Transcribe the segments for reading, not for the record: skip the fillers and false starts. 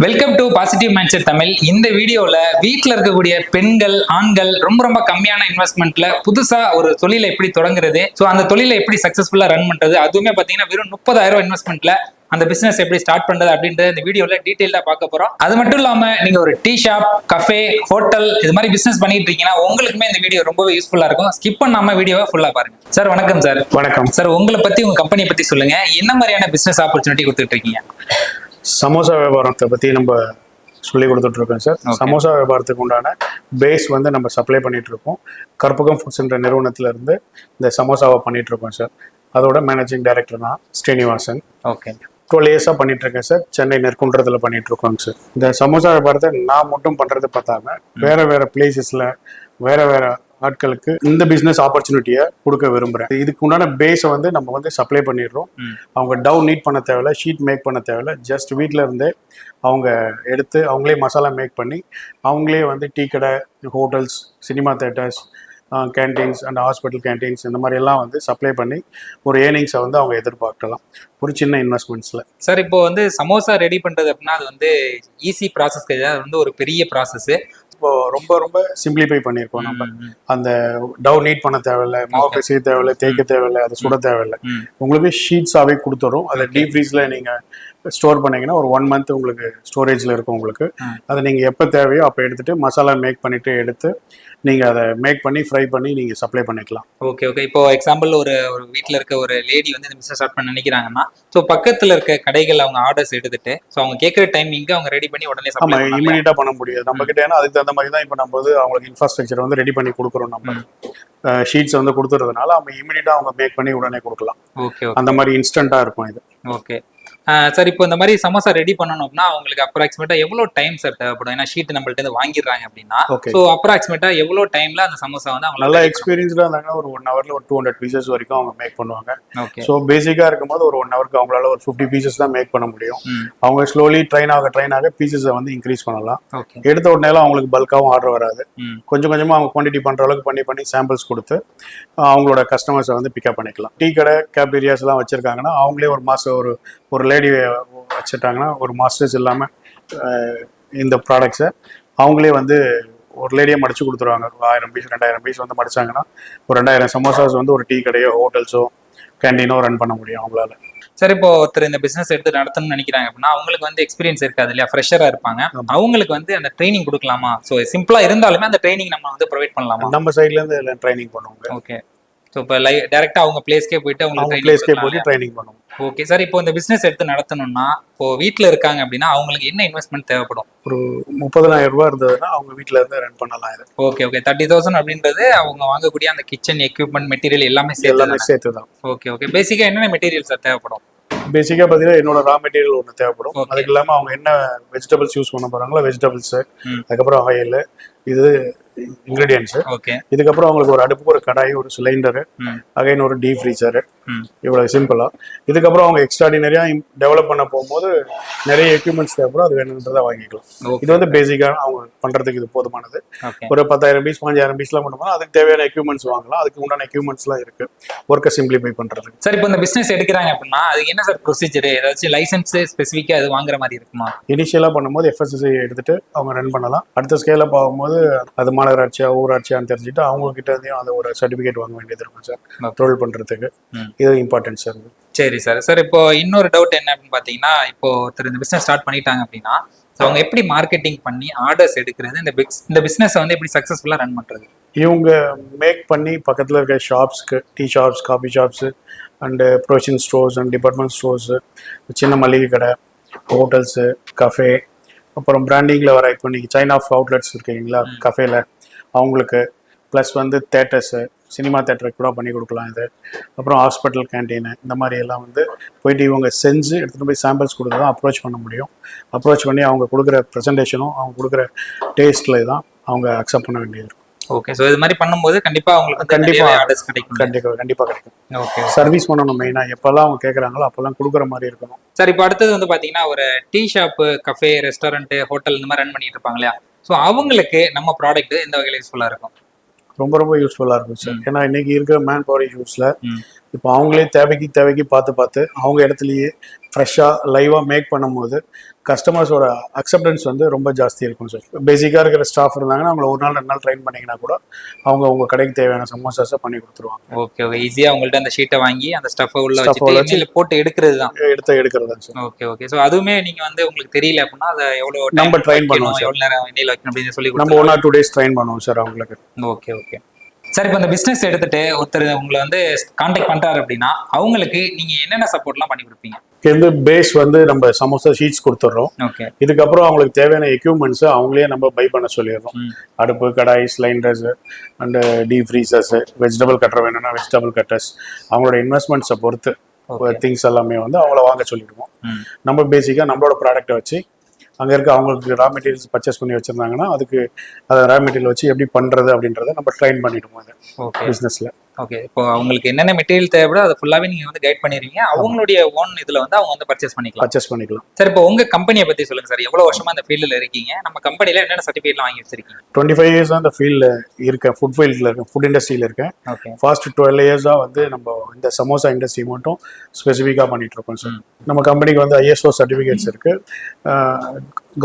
Welcome to positive mind set Tamil. இந்த வீடியோல வீட்டில் இருக்கக்கூடிய பெண்கள் ஆண்கள் ரொம்ப கம்மியான இன்வெஸ்ட்மெண்ட்ல புதுசா ஒரு தொழிலை எப்படி தொடங்குறது, ஸோ அந்த தொழிலை எப்படி சக்சஸ்ஃபுல்லா ரன் பண்றது, அதுவுமே பார்த்தீங்கன்னா வெறும் 30,000 இன்வெஸ்ட்மெண்ட்ல அந்த பிசினஸ் எப்படி ஸ்டார்ட் பண்றது அப்படின்றத இந்த வீடியோல டீடைலா பார்க்க போறோம். அது மட்டும் இல்லாம நீங்க ஒரு டீ ஷாப், கஃபே, ஹோட்டல் இது மாதிரி பிசினஸ் பண்ணிட்டு இருக்கீங்கன்னா உங்களுக்குமே இந்த வீடியோ ரொம்பவே யூஸ்ஃபுல்லா இருக்கும். ஸ்கிப் பண்ணாம வீடியோவை ஃபுல்லா பாருங்க. சார் வணக்கம். சார் வணக்கம் சார். உங்களை பத்தி உங்க கம்பெனியை பத்தி சொல்லுங்க. என்ன மாதிரியான பிசினஸ் ஆப்பர்ச்சுனிட்டி கொடுத்துட்டு இருக்கீங்க? சமோசா வியாபாரத்தை பற்றி நம்ம சொல்லி கொடுத்துட்ருக்கோம் சார். சமோசா வியாபாரத்துக்கு உண்டான பேஸ் வந்து நம்ம சப்ளை பண்ணிட்டு இருக்கோம். கற்பகம் ஃபுட்ஸ்ன்ற நிறுவனத்துல இருந்து இந்த சமோசாவை பண்ணிட்டு இருக்கோம் சார். அதோட மேனேஜிங் டைரக்டர் தான் ஸ்ரீனிவாசன். ஓகே. 12 இயர்ஸாக பண்ணிட்டு இருக்கேன் சார். சென்னை நெற்குன்றத்தில் பண்ணிட்டு இருக்கோங்க சார். இந்த சமோசா வியாபாரத்தை நான் மட்டும் பண்றது பார்த்தாம வேற பிளேசஸ்ல வேற ஆட்களுக்கு இந்த பிசினஸ் ஆப்பர்ச்சுனிட்டியை கொடுக்க விரும்புறேன். இதுக்கு உண்டான பேஸை வந்து நம்ம வந்து சப்ளை பண்ணிடுறோம். அவங்க டவ் நீட் பண்ண தேவையில்ல, ஷீட் மேக் பண்ண தேவையில்ல. ஜஸ்ட் வீட்டில் இருந்தே அவங்க எடுத்து அவங்களே மசாலா மேக் பண்ணி அவங்களே வந்து டீ கடை, hotels, cinema theatres, canteens and hospital canteens இந்த மாதிரி எல்லாம் வந்து சப்ளை பண்ணி ஒரு ஏர்னிங்ஸை வந்து அவங்க எதிர்பார்க்கலாம் ஒரு சின்ன இன்வெஸ்ட்மெண்ட்ஸில். சார், இப்போ வந்து சமோசா ரெடி பண்ணுறது அப்படின்னா அது வந்து ஈஸி ப்ராசஸ் கிடையாது, அது வந்து ஒரு பெரிய ப்ராசஸ். இப்போ ரொம்ப சிம்பிளிஃபை பண்ணியிருக்கோம். நம்ம அந்த டவ் நீட் பண்ண தேவையில்லை, மாவு பிசைய தேவையில்லை, தேய்க்க தேவையில்லை, அதை சுட தேவையில்லை. உங்களுக்கு ஷீட்ஸாகவே கொடுத்துரும். அதை டீப் ஃப்ரீஸில் நீங்கள் ஸ்டோர் பண்ணீங்கன்னா ஒரு 1 month உங்களுக்கு ஸ்டோரேஜில் இருக்கும். உங்களுக்கு அதை நீங்கள் எப்போ தேவையோ அப்போ எடுத்துகிட்டு மசாலா மேக் பண்ணிவிட்டு எடுத்து நீங்கள் அதை மேக் பண்ணி ஃப்ரை பண்ணி நீங்கள் சப்ளை பண்ணிக்கலாம். ஓகே. இப்போ எக்ஸாம்பிள் ஒரு வீட்டில் இருக்க ஒரு லேடி வந்து இந்த பிஸ்னஸ் ஸ்டார்ட் பண்ண நினைக்கிறாங்கன்னா, ஸோ பக்கத்தில் இருக்க கடைகள் அவங்க ஆர்டர்ஸ் எடுத்துட்டு ஸோ அவங்க கேட்குற டைமிங்க்கு அவங்க ரெடி பண்ணி உடனே ஆமாம், இமீடியட்டாக பண்ண முடியாது நம்ம கிட்ட. ஏன்னா அதுக்கு தகுந்த மாதிரி தான் இப்போ நம்ம வந்து அவங்களுக்கு இன்ஃப்ராஸ்ட்ரக்சர் வந்து ரெடி பண்ணி கொடுக்குறோம். நம்ம ஷீட்ஸ் வந்து கொடுத்துறதுனால அவங்க இமீடியட்டாக அவங்க மேக் பண்ணி உடனே கொடுக்கலாம். ஓகே. அந்த மாதிரி இன்ஸ்டண்ட்டாக இருக்கும் இது. Okay sir. இப்போ இந்த மாதிரி சமோசா ரெடி பண்ணணும் அப்படின்னா அவங்களுக்கு அப்ராக்சிமேட்டா எவ்வளோ டைம் சார் தேவைப்படும்? ஏன்னா ஷீட் நம்மள்ட்ட இருந்து வாங்கிடுறாங்க அப்படின்னா, ஸோ அப்ராக்சிமேட்டா எவ்வளோ டைம்ல அந்த சமோசா வந்து அவங்க நல்லா எக்ஸ்பீரியன்ஸ்டாக இருந்தாங்கன்னா ஒரு 1 hourல ஒரு 200 pieces வரைக்கும் அவங்க மேக் பண்ணுவாங்க. ஓகே. ஸோ பேசிக்காக இருக்கும்போது ஒரு 1 hourக்கு அவங்களால ஒரு 50 pieces தான் மேக் பண்ண முடியும். அவங்க ஸ்லோலி ட்ரைன் ஆக பீசஸை வந்து இன்க்ரீஸ் பண்ணலாம். எடுத்த உடனே அவங்களுக்கு பல்காகவும் ஆர்டர் வராது. கொஞ்சம் கொஞ்சமாக அவங்க குவான்டிட்டி பண்ணுற அளவுக்கு பண்ணி சாம்பிள்ஸ் கொடுத்து அவங்களோட கஸ்டமர்ஸை வந்து பிக்கப் பண்ணிக்கலாம். டீ கடை, கேஃபேரியாஸ்லாம் வச்சிருக்காங்கன்னா அவங்களே ஒரு மாதம் ஒரு லேடி வச்சுட்டாங்கன்னா ஒரு மாஸ்டர்ஸ் இல்லாமல் இந்த ப்ராடக்ட்ஸை அவங்களே வந்து ஒரு லேடியை மடிச்சு கொடுத்துருவாங்க. 1000 பீஸ் 2000 பீஸ் வந்து மடிச்சாங்கன்னா ஒரு 2000 சமோசாஸ் வந்து ஒரு டீ கடையோ ஹோட்டல்ஸோ கேண்டீனோ ரன் பண்ண முடியும் அவங்களால. சார், இப்போ ஒருத்தர் இந்த பிசினஸ் எடுத்து நடத்தணும்னு நினைக்கிறாங்க அப்படின்னா அவங்களுக்கு வந்து எக்ஸ்பீரியன்ஸ் இருக்காது இல்லையா, ஃப்ரெஷரா இருப்பாங்க. அவங்களுக்கு வந்து அந்த ட்ரைனிங் கொடுக்கலாமா? ஸோ சிம்பிளா இருந்தாலுமே அந்த ட்ரைனிங் நம்ம வந்து ப்ரொவைட் பண்ணலாமா? நம்ம சைட்ல இருந்து ட்ரைனிங் பண்ணுவோங்க. ஓகே. ஸோ இப்போ டைரக்டா அவங்க பிளேஸ்க்கே போயிட்டு அவங்க பிளேஸ்க்கே போயிட்டு ட்ரைனிங் பண்ணுவோம். Okay sir. இப்போ இந்த பிசினஸ் எடுத்து நடத்தணும்னா இப்போ வீட்டில் இருக்காங்க அப்படின்னா அவங்களுக்கு என்ன இன்வெஸ்ட்மெண்ட் தேவைப்படும்? ஒரு 30,000 ரூபாய் இருந்ததுன்னா அவங்க வீட்டில் இருந்து ரன் பண்ணலாம் இது. ஓகே. 30,000 அப்படின்றது அவங்க வாங்கக்கூடிய அந்த கிச்சன் எக்யூப்மெண்ட் மெட்டீரியல் எல்லாமே சேர்த்து தான். ஓகே. பேசிக்கா என்னென்ன மெட்டீரியல் சார் தேவைப்படும்? பேசிக்காக பார்த்தீங்கன்னா என்னோட ரா மெட்டீரியல் ஒன்று தேவைப்படும். அதுக்கு இல்லாமல் அவங்க என்ன வெஜிடபிள்ஸ் யூஸ் பண்ண போகிறாங்களோ வெஜிடபிள்ஸ், அதுக்கப்புறம் ஆயில், இது இன்கிரீடியன்ஸு. ஓகே. இதுக்கப்புறம் அவங்களுக்கு ஒரு அடுப்பு, ஒரு கடாய், ஒரு சிலிண்டரு, அகைன் ஒரு டீப் ஃப்ரீசரு, இவ்வளவு சிம்பிளா. இதுக்கப்புறம் அவங்க எக்ஸ்ட்ராடினரியா டெவலப் பண்ண போகும்போது நிறைய எக்யூப்மெண்ட்ஸ் தேவைப்படும். அது வேணுன்றதை வாங்கிக்கலாம். இது வந்து பேசிக்கா அவங்க பண்றதுக்கு இது போதுமானது. ஒரு 10,000 பீஸ் 15,000 பீஸ்லாம் பண்ணும்போது அதுக்கு தேவையான எக்யூப்மெண்ட்ஸ் வாங்கலாம். அதுக்கு உண்டான எக்யூப்மெண்ட்ஸ்லாம் இருக்கு ஒர்க்கை சிம்பிளிஃபை பண்றது. சார், இப்போ இந்த பிசினஸ் எடுக்கிறாங்க அப்படின்னா அதுக்கு என்ன சார் ப்ரொசீஜர்? ஏதாச்சும் லைசன்ஸ் ஸ்பெசிஃபிக்கா அது வாங்குற மாதிரி இருக்குமா? இனிஷியலா பண்ணும்போது FSSAI எடுத்துட்டு அவங்க ரன் பண்ணலாம். அடுத்த ஸ்கேல போகும்போது அது மாநகராட்சியா ஊராட்சியான்னு தெரிஞ்சுட்டு அவங்க கிட்ட இருந்தையும் அதை ஒரு சர்டிபிகேட் வாங்க வேண்டியது இருக்கும் சார் ரோல் பண்றதுக்கு. இது இம்பார்ட்டன்ட் சார். சரி சார். சார், இப்போ இன்னொரு டவுட் என்ன அப்படின்னு பாத்தீங்கன்னா, இப்போ ஒருத்தர் இந்த பிசினஸ் ஸ்டார்ட் பண்ணிட்டாங்க அப்படின்னா அவங்க எப்படி மார்க்கெட்டிங் பண்ணி ஆர்டர்ஸ் எடுக்கிறது, இந்த பிசினஸ் வந்து எப்படி சக்சஸ்ஃபுல்லா ரன் பண்றது? இவங்க மேக் பண்ணி பக்கத்தில் இருக்க ஷாப்ஸ்க்கு, tea shops, coffee shops and provision stores and department stores, சின்ன மளிகை கடை, ஹோட்டல்ஸு, கஃபே, அப்புறம் பிராண்டிங்கில் வர இப்போ நீங்கள் சைன் ஆஃப் அவுட்லெட்ஸ் இருக்கீங்களா கஃபேல அவங்களுக்கு, ப்ளஸ் வந்து தேட்டர்ஸு, சினிமா தேட்டருக்கு கூட பண்ணி கொடுக்கலாம் இது. அப்புறம் ஹாஸ்பிட்டல் கேன்டீனு, இந்த மாதிரி எல்லாம் வந்து போயிட்டு இவங்க செஞ்சு எடுத்துகிட்டு போய் சாம்பிள்ஸ் கொடுத்து தான் அப்ரோச் பண்ண முடியும். அப்ரோச் பண்ணி அவங்க கொடுக்குற ப்ரெசன்டேஷனும் அவங்க கொடுக்குற டேஸ்ட்டில் தான் அவங்க அக்செப்ட் பண்ண வேண்டியது இருக்கும். ஓகே. ஸோ இது மாதிரி பண்ணும்போது கண்டிப்பாக அவங்களுக்கு கண்டிப்பாக ஆர்டர்ஸ் கிடைக்கும். கண்டிப்பாக கிடைக்கும். ஓகே. சர்வீஸ் பண்ணணும் மெயினாக. எப்போல்லாம் அவங்க கேட்குறாங்களோ அப்போல்லாம் கொடுக்குற மாதிரி இருக்கணும். சார், இப்போ அடுத்தது வந்து பார்த்தீங்கன்னா ஒரு tea shop, cafe, restaurant, hotel இந்த மாதிரி ரன் பண்ணிட்டு இருப்பாங்க இல்லையா, ஸோ அவங்களுக்கு நம்ம ப்ராடக்ட் எந்த வகையில் யூஸ்ஃபுல்லாக இருக்கும்? ரொம்ப யூஸ்ஃபுல்லாக இருக்கும் சார். ஏன்னா இன்னைக்கு இருக்கிற மேன் பவர் யூஸில் இப்போ அவங்களே தேவைக்கு பார்த்து அவங்க இடத்துலயே ஃப்ரெஷ்ஷாக லைவாக மேக் பண்ணும்போது கஸ்டமர்ஸோட அக்செப்டன்ஸ் வந்து ரொம்ப ஜாஸ்தி இருக்கும் சார். பேசிக்காக இருக்கிற ஸ்டாஃப் இருந்தாங்கன்னா அவங்கள ஒரு நாள் 2 நாள் ட்ரைன் பண்ணிங்கன்னா கூட அவங்க உங்க கடைக்கு தேவையான சமோசாஸை பண்ணி கொடுத்துருவாங்க. ஓகே ஓகே, ஈஸியாக அவங்கள்ட்ட அந்த ஷீட்டை வாங்கி அந்த ஸ்டஃப்பை உள்ள வச்சு போட்டு எடுக்கிறது தான். எடுக்கிறது தான் சார். Okay okay. ஸோ அதுவுமே நீங்கள் வந்து உங்களுக்கு தெரியல அப்படின்னா அதை எவ்வளோ நம்ம ட்ரைன் பண்ணுவோம், எவ்வளோ நேரம் எண்ணெயில் வைக்கணும் அப்படின்னு சொல்லி நம்ம 1 or 2 days ட்ரைன் பண்ணுவோம் சார் அவங்களுக்கு. Okay okay sir. இப்போ இந்த பிஸ்னஸ் எடுத்துட்டு ஒருத்தர் உங்களை வந்து கான்டாக்ட் பண்ணுறாரு அப்படின்னா அவங்களுக்கு நீங்கள் என்னென்ன சப்போர்ட்லாம் பண்ணி கொடுப்பீங்க? இது பேஸ் வந்து நம்ம சமோசா ஷீட்ஸ் கொடுத்துட்றோம். ஓகே. இதுக்கப்புறம் அவங்களுக்கு தேவையான எக்யூப்மெண்ட்ஸ் அவங்களே நம்ம பை பண்ண சொல்லிடுறோம். அடுப்பு, கடாய், cylinders and deep freezers, vegetable cutter வேணும்னா வெஜிடபிள் கட்டர்ஸ், அவங்களோட இன்வெஸ்ட்மெண்ட்ஸை பொறுத்து திங்ஸ் எல்லாமே வந்து அவங்கள வாங்க சொல்லிடுவோம். நம்ம பேசிக்காக நம்மளோட ப்ராடக்ட்டை வச்சு அங்கே இருக்க அவங்களுக்கு ரா மெட்டீரியல்ஸ் பர்ச்சேஸ் பண்ணி வச்சிருந்தாங்கன்னா அதுக்கு அதை ரா மெட்டீரியல் வச்சு எப்படி பண்ணுறது அப்படின்றத நம்ம ட்ரைன் பண்ணிடுவோம் அது பிஸ்னஸில். ஓகே. இப்போ அவங்களுக்கு என்னென்ன மெட்டீரியல் தேவைப்போ அதை ஃபுல்லாகவே நீங்கள் வந்து கைட் பண்ணிடுவீங்க. அவங்களுடைய ஓன் இதில் வந்து அவங்க வந்து பர்ச்சேஸ் பண்ணிக்கலாம். சார் இப்போ உங்கள் கம்பெனியை பற்றி சொல்லுங்கள் சார். எவ்வளோ வருஷமா அந்த ஃபீல்டில் இருக்கீங்க? நம்ம கம்பெனியில் என்னென்ன சர்டிஃபிகேட்லாம் வாங்கி வச்சிருக்கீங்க? 25 years அந்த ஃபீல்டில் இருக்கேன். ஃபுட் ஃபீல்டில் இருக்கேன், ஃபுட் இண்டஸ்ட்ரியில் இருக்கேன். ஓகே. ஃபாஸ்ட் 12 years வந்து நம்ம இந்த சமோசா இண்டஸ்ட்ரி மட்டும் ஸ்பெசிஃபிக்காக பண்ணிட்டு இருக்கோம் சார். நம்ம கம்பெனிக்கு வந்து ISO சர்டிஃபிகேட்ஸ் இருக்கு,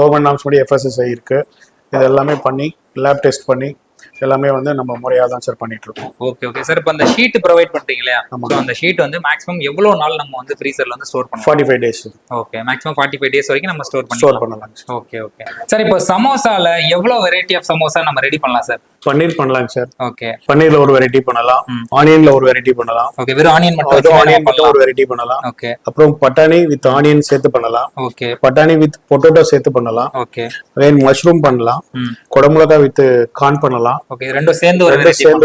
கவர்மெண்ட் நார்ம்ஸ் படி FSSAI இருக்கு. இது எல்லாமே பண்ணி லேப் டெஸ்ட் பண்ணி எல்லாமே வந்து நம்ம முறையாக தான் சார் பண்ணிட்டு இருக்கோம். Okay okay sir. இப்போ அந்த ஷீட் ப்ரொவைட் பண்றீங்க இல்லையா? ஸோ அந்த ஷீட் வந்து மேக்ஸிமம் எவ்வளோ நாள் நம்ம வந்து ஃப்ரீசர்ல வந்து ஸ்டோர் பண்ணலாம்? 45 days. ஓகே, மேக்ஸிமம் 45 days வரைக்கும் நம்ம ஸ்டோர் பண்ணலாம். Okay okay sir. இப்போ சமோசால எவ்வளோ வெரைட்டி ஆஃப் சமோசா நம்ம ரெடி பண்ணலாம் சார்? பன்னீர் பண்ணலாங்க சார். ஓகே. பன்னீர்ல ஒரு வெரைட்டி பண்ணலாம், ஆனியன்ல ஒரு வெரைட்டி பண்ணலாம். ஓகே, வெறும் ஆனியன் மட்டும் ஒரு வெரைட்டி பண்ணலாம். ஓகே. அப்புறம் பட்டாணி வித் ஆனியன் சேர்த்து பண்ணலாம். ஓகே. பட்டாணி வித் பொட்டேட்டோ சேர்த்து பண்ணலாம். ஓகே. அகைன் மஷ்ரூம் பண்ணலாம். குடமிளகா வித் கார்ன் பண்ணலாம். ஓகே, ரெண்டும் சேர்ந்து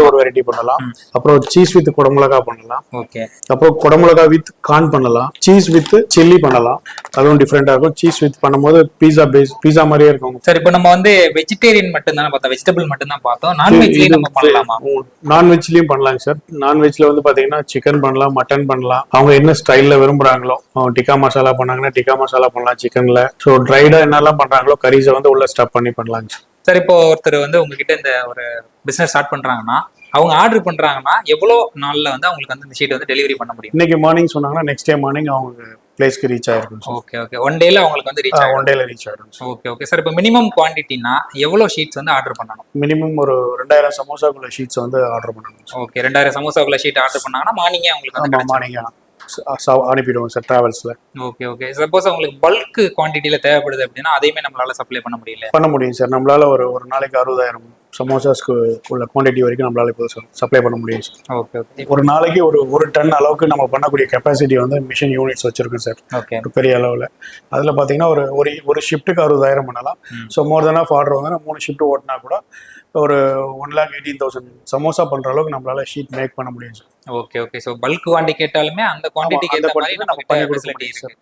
ஒரு வெரைட்டி பண்ணலாம். அப்புறம் சீஸ் வித் குடமிளகா பண்ணலாம். ஓகே. அப்புறம் குடமிளகா வித் கார்ன் பண்ணலாம். சீஸ் வித் சில்லி பண்ணலாம். அதுவும் டிஃபரெண்டா இருக்கும். சீஸ் வித் பண்ணும்போது பீஸா மாதிரியே இருக்கும் சார். இப்போ நம்ம வந்து வெஜிடேரியன் மட்டும் தானே பார்த்தோம், வெஜிடபிள் மட்டும் தான் பார்த்தோம். நான்வெஜ்லயும் நம்ம பண்ணலாமா? நான்வெஜ்லயும் பண்ணலாங்க சார். நான்வெஜ்ல வந்து பாத்தீங்கன்னா சிக்கன் பண்ணலாம், மட்டன் பண்ணலாம். அவங்க என்ன ஸ்டைல்ல விரும்புறாங்களோ, டிக்கா மசாலா பண்ணாங்கன்னா டிக்கா மசாலா பண்ணலாம் சிக்கன்ல. ஸோ ட்ரைடா என்னெல்லாம் பண்றாங்களோ கரீஸை வந்து உள்ள ஸ்டப் பண்ணி பண்ணலாங்க சார். சார், இப்போ ஒருத்தர் வந்து உங்ககிட்ட இந்த ஒரு பிசினஸ் ஸ்டார்ட் பண்றாங்கன்னா அவங்க ஆர்டர் பண்றாங்கன்னா எவ்வளோ நாள்ல வந்து அவங்களுக்கு வந்து இந்த ஷீட் வந்து டெலிவரி பண்ண முடியும்? இன்னைக்கு மார்னிங் சொன்னாங்கன்னா நெக்ஸ்ட் டே மார்னிங் அவங்க பிளேஸ்க்கு ரீச் ஆயிருக்கும். Okay okay. ஒன் டேல அவங்களுக்கு வந்து ரீச் ஆகும். ஒன் டேல ரீச் ஆயிடும். Okay okay sir. இப்போ மினிமம் குவான்டிட்டினா எவ்வளவு ஷீட்ஸ் வந்து ஆர்டர் பண்ணணும்? மினிமம் ஒரு 2000 சமோசாக்குள்ள ஷீட்ஸ் வந்து ஆர்டர் பண்ணணும். ஓகே, 2000 சமோசாக்குள்ள ஷீட் ஆர்டர் பண்ணாங்கன்னா மார்னிங்கே அவங்களுக்கு வந்து மார்னிங் அனுப்பிடுவோம் சார் டிராவல்ஸ்ல. Okay okay. சப்போஸ் உங்களுக்கு பல்க் குவான்டிட்டியில தேவைப்படுது அப்படின்னா அதையுமே நம்மளால சப்ளை பண்ண முடியும் சார். நம்மளால ஒரு நாளைக்கு 60,000 சமோசாஸ்க்கு உள்ள குவான்டிட்டி வரைக்கும் நம்மளால இப்போ சப்ளை பண்ண முடியும் சார். Okay okay. ஒரு நாளைக்கு ஒரு டன் அளவுக்கு நம்ம பண்ணக்கூடிய கெப்பாசிட்டி வந்து மிஷின் யூனிட்ஸ் வச்சிருக்கோம் சார். ஓகே. பெரிய அளவில் அதில் பார்த்தீங்கன்னா ஒரு ஷிஃப்ட்டுக்கு 60,000 பண்ணலாம். So more than of order வந்து 3 ஷிஃப்ட் ஓட்டினா கூட ஒரு 1,18,000 சமோசா பண்ற அளவுக்கு நம்மளால ஷீட் மேக் பண்ண முடியும் sir. Okay okay. So bulk quantity கேட்டாலுமே அந்த குவான்டிட்டிக்கு ஏத்த மாதிரி நமக்கு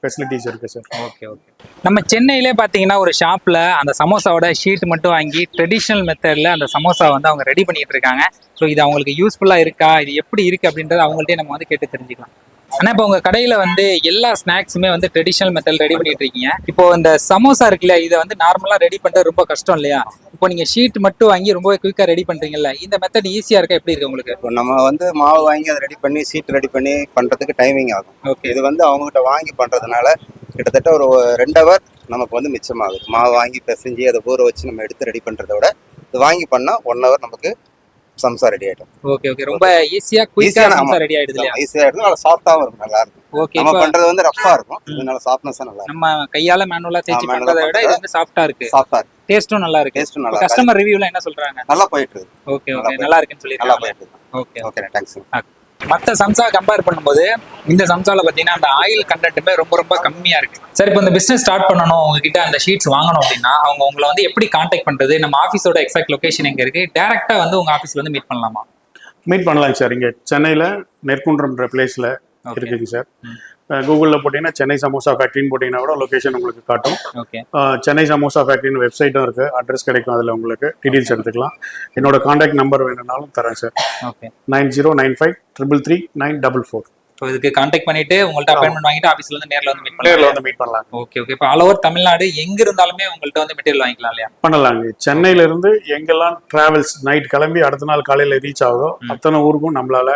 ஃபெசிலிட்டிஸ் இருக்கு சார். Okay okay. நம்ம சென்னையிலே பாத்தீங்கன்னா ஒரு ஷாப்ல அந்த சமோசாவோட ஷீட் மட்டும் வாங்கி ட்ரெடிஷனல் மெத்தட்ல அந்த சமோசா வந்து அவங்க ரெடி பண்ணிட்டு இருக்காங்க. ஸோ இது அவங்களுக்கு யூஸ்ஃபுல்லா இருக்கா, இது எப்படி இருக்கு அப்படின்றத அவங்கள்ட்டே நம்ம வந்து கேட்டு தெரிஞ்சுக்கலாம். ஆனா இப்போ உங்க கடையில வந்து எல்லா ஸ்நாக்ஸுமே வந்து ட்ரெடிஷனல் மெத்தட் ரெடி பண்ணிட்டு இருக்கீங்க. இப்போ இந்த சமோசா இருக்குல்ல, இதை வந்து நார்மலா ரெடி பண்றது ரொம்ப கஷ்டம் இல்லையா? இப்போ நீங்க ஷீட் மட்டும் வாங்கி ரொம்ப குயிக்கா ரெடி பண்றீங்கல்ல, இந்த மெத்தட் ஈஸியா இருக்கா, எப்படி இருக்கு உங்களுக்கு? இப்போ நம்ம வந்து மாவு வாங்கி அதை ரெடி பண்ணி ஷீட் ரெடி பண்ணி பண்றதுக்கு டைமிங் ஆகும். ஓகே. இது வந்து அவங்ககிட்ட வாங்கி பண்றதுனால கிட்டத்தட்ட ஒரு 2 hour நமக்கு வந்து மிச்சமாகுது. மாவு வாங்கி பிசைஞ்சு அதை ஊற வச்சு நம்ம எடுத்து ரெடி பண்றதை விட இது வாங்கி பண்ணா 1 hour நமக்கு சம்சா ரெடி ஆயிடும். Okay okay. ரொம்ப ஈஸியா குயிக்கா சம்சா ரெடி ஆயிடுது இல்லையா? ஈஸியா ஆயிடும், நல்லா சாஃப்ட்டாவும் இருக்கும், நல்லா இருக்கும். ஓகே. நம்ம பண்றது வந்து ரஃப்பா இருக்கும், இது நல்லா சாஃப்ட்னஸா நல்லா இருக்கும். நம்ம கையால மேனுவலா தேய்ச்சி பண்றதை விட இது வந்து சாஃப்ட்டா இருக்கு, சாஃப்ட்டா இருக்கு, டேஸ்டும் நல்லா இருக்கு. டேஸ்டும் நல்லா இருக்கு. கஸ்டமர் ரிவ்யூல என்ன சொல்றாங்க? நல்லா போயிட்டு இருக்கு. ஓகே ஓகே, நல்லா இருக்குன்னு சொல்லிருக்காங்க. நல்லா போயிட்டு இருக்கு. Okay okay, thanks. மற்ற சம்சா கம்பேர் பண்ணும்போது இந்த சம்சால பாத்தீங்கன்னா அந்த ஆயில் கண்டென்ட்டுமே ரொம்ப ரொம்ப கம்மியா இருக்கு. சரி, இப்போ இந்த பிசினஸ் ஸ்டார்ட் பண்ணணும், உங்ககிட்ட அந்த ஷீட்ஸ் வாங்கணும் அப்படின்னா அவங்க உங்களை வந்து எப்படி கான்டாக்ட் பண்றது? நம்ம ஆஃபீஸோட எக்ஸாக்ட் லொகேஷன் எங்க இருக்கு? டைரக்டா வந்து உங்க ஆஃபீஸ்ல வந்து மீட் பண்ணலாமா? மீட் பண்ணலாங்க சார். இங்கே சென்னையில் நெற்குன்றம்ன்ற பிளேஸில் இருக்குங்க சார். கூகுளில் போட்டிங்கன்னா சென்னை சமோசா ஃபேக்ட்ரின்னு போட்டிங்கன்னா கூட லொக்கேஷன் உங்களுக்கு காட்டும். ஓகே. சென்னை சமோசா ஃபேக்ட்ரின்னு வெப்சைட்டும் இருக்குது, அட்ரஸ் கிடைக்கும், அதில் உங்களுக்கு டீட்டெயில்ஸ் எடுத்துக்கலாம். என்னோட கான்டாக்ட் நம்பர் வேணும்னாலும் தரேன் சார். ஓகே. 9095333944. ஸோ இதுக்கு கான்டாக்ட் பண்ணிட்டு உங்கள்ட்ட அப்பாயின்மெண்ட் வாங்கிட்டு ஆஃபீஸ்ல வந்து நேரில் வந்து மீட் பண்ணலாம். Okay okay. இப்போ ஆல் ஓவர் தமிழ்நாடு எங்க இருந்தாலுமே உங்கள்ட்ட வந்து மெட்டீரியல் வாங்கிக்கலாம் இல்லையா? பண்ணலாங்க. சென்னையில இருந்து எங்கெல்லாம் டிராவல்ஸ் நைட் கிளம்பி அடுத்த நாள் காலையில ரீச் ஆகுதோ அத்தனை ஊருக்கும் நம்மளால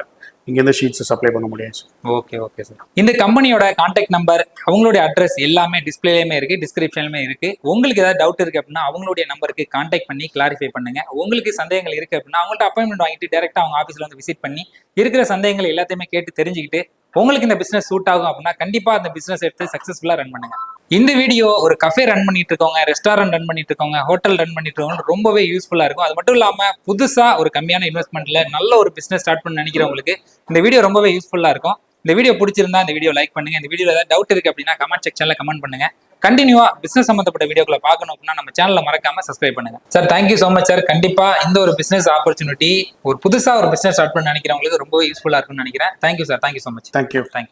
இங்கேருந்து ஷீட்ஸ் சப்ளை பண்ண முடியும் சார். Okay okay sir. இந்த கம்பெனியோட கான்டாக்ட் நம்பர், அவங்களுடைய அட்ரஸ் எல்லாமே டிஸ்பிளேலையுமே இருக்கு, டிஸ்கிரிப்ஷன்லையுமே இருக்கு. உங்களுக்கு ஏதாவது டவுட் இருக்கு அப்படின்னா அவங்களுடைய நம்பருக்கு கான்டாக்ட் பண்ணி கிளாரிஃபை பண்ணுங்க. உங்களுக்கு சந்தேகங்கள் இருக்கு அப்படின்னா அவங்கள்ட்ட அப்பாயின்மெண்ட் வாங்கிட்டு டேரக்டா அவங்க ஆஃபீஸ்ல வந்து விசிட் பண்ணி இருக்கிற சந்தேகங்கள் எல்லாத்தையுமே கேட்டு தெரிஞ்சுக்கிட்டு உங்களுக்கு இந்த பிசினஸ் சூட் ஆகும் அப்படின்னா கண்டிப்பா அந்த பிசினஸ் எடுத்து சக்சஸ்ஃபுல்லா ரன் பண்ணுங்க. இந்த வீடியோ ஒரு கஃபே ரன் பண்ணிட்டு இருக்கவங்க, ரெஸ்டாரண்ட் ரன் பண்ணிட்டு இருக்கவங்க, ஹோட்டல் ரன் பண்ணிட்டு இருக்கவங்க ரொம்பவே யூஸ்ஃபுல்லா இருக்கும். அது மட்டும் இல்லாம புதுசா ஒரு கம்மியான இன்வெஸ்ட்மெண்ட்ல நல்ல ஒரு பிசினஸ் ஸ்டார்ட் பண்ண நினைக்கிறவங்களுக்கு இந்த வீடியோ ரொம்பவே யூஸ்ஃபுல்லா இருக்கும். இந்த வீடியோ பிடிச்சிருந்தா இந்த வீடியோ லைக் பண்ணுங்க. இந்த வீடியோல ஏதாவது டவுட் இருக்கு அப்படின்னா கமெண்ட் செக்ஷன்ல கமெண்ட் பண்ணுங்க. கண்டினியூவா பிசினஸ் சம்பந்தப்பட்ட வீடியோக்களை பார்க்கணும் அப்படின்னா நம்ம சேனலை மறக்காம சப்ஸ்கிரைப் பண்ணுங்க. Sir thank you so much sir. கண்டிப்பா இந்த ஒரு பிசினஸ் ஆப்பர்ச்சுனிட்டி ஒரு புதுசா ஒரு பிசினஸ் ஸ்டார்ட் பண்ண நினைக்கிறவங்களுக்கு ரொம்பவே யூஸ்ஃபுல்லா இருக்கும்னு நினைக்கிறேன். Thank you sir. Thank you so much. Thank you. Thank you.